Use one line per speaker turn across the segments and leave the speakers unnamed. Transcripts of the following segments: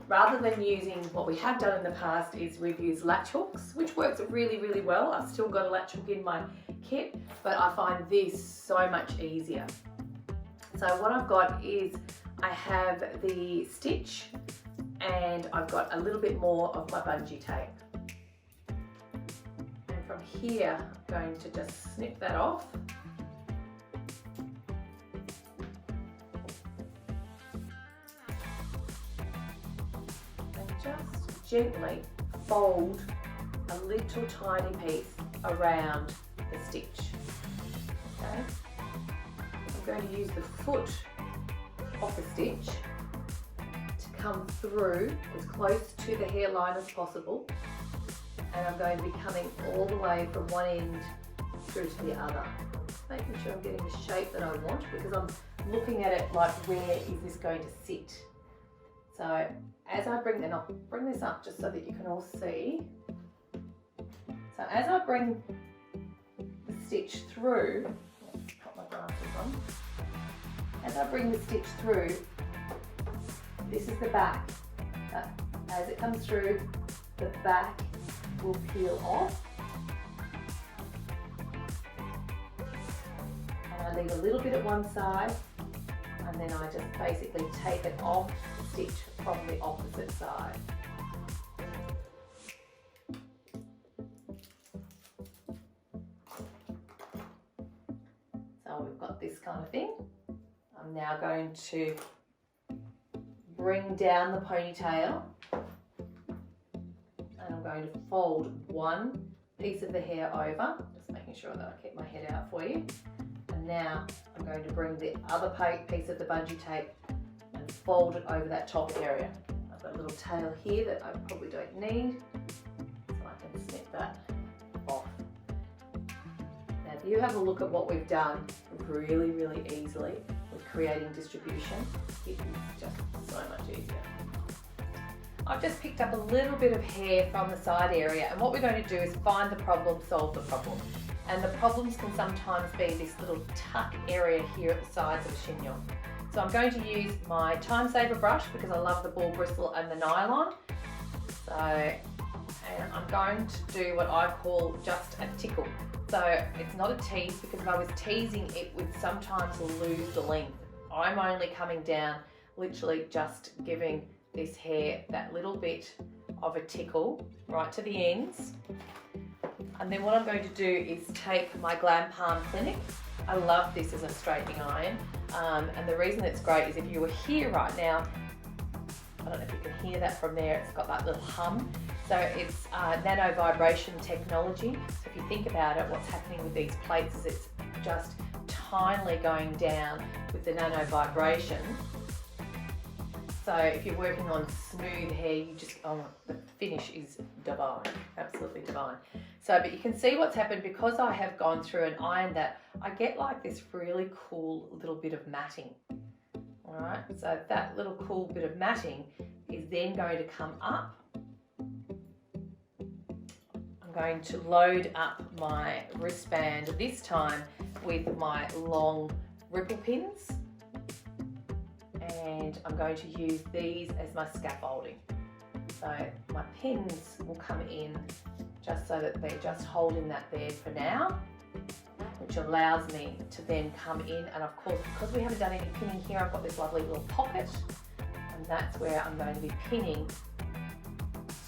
rather than using what we have done in the past, is we've used latch hooks, which works really, really well. I've still got a latch hook in my kit, but I find this so much easier. So what I've got is I have the stitch and I've got a little bit more of my bungee tape. And from here, I'm going to just snip that off. And just gently fold a little tiny piece around the stitch. Okay? I'm going to use the foot of the stitch to come through as close to the hairline as possible, and I'm going to be coming all the way from one end through to the other, making sure I'm getting the shape that I want, because I'm looking at it like, where is this going to sit? So as I bring, and I'll bring this up just so that you can all see. So as I bring the stitch through, put my glasses on. As I bring the stitch through, this is the back. As it comes through, the back will peel off. And I leave a little bit at one side, and then I just basically take it off the stitch from the opposite side. So we've got this kind of thing. I'm now going to bring down the ponytail, and I'm going to fold one piece of the hair over, just making sure that I keep my head out for you. And now I'm going to bring the other piece of the bungee tape and fold it over that top area. I've got a little tail here that I probably don't need, so I can snip that off. Now if you have a look at what we've done really, really easily with creating distribution, it is just so much easier. I've just picked up a little bit of hair from the side area, and what we're going to do is find the problem, solve the problem. And the problems can sometimes be this little tuck area here at the sides of a chignon. So I'm going to use my Time Saver brush because I love the ball bristle and the nylon. So, and I'm going to do what I call just a tickle. So it's not a tease, because if I was teasing, it would sometimes lose the length. I'm only coming down, literally just giving this hair that little bit of a tickle right to the ends. And then what I'm going to do is take my Glam Palm Clinic. I love this as a straightening iron. And the reason it's great is if you were here right now, I don't know if you can hear that from there, it's got that little hum. So it's nano vibration technology. So if you think about it, what's happening with these plates is it's just tinily going down with the nano vibration. So if you're working on smooth hair, you just, the finish is divine, absolutely divine. So, but you can see what's happened because I have gone through and ironed that, I get like this really cool little bit of matting. All right, so that little cool bit of matting is then going to come up. I'm going to load up my wristband, this time with my long ripple pins. And I'm going to use these as my scaffolding. So my pins will come in just so that they're just holding that there for now, which allows me to then come in, and of course, because we haven't done any pinning here, I've got this lovely little pocket, and that's where I'm going to be pinning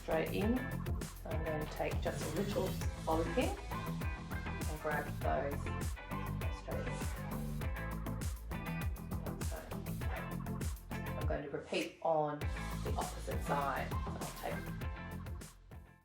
straight in. So I'm going to take just a little bobby pin and grab those straight in. I'm going to repeat on the opposite side. So I'll take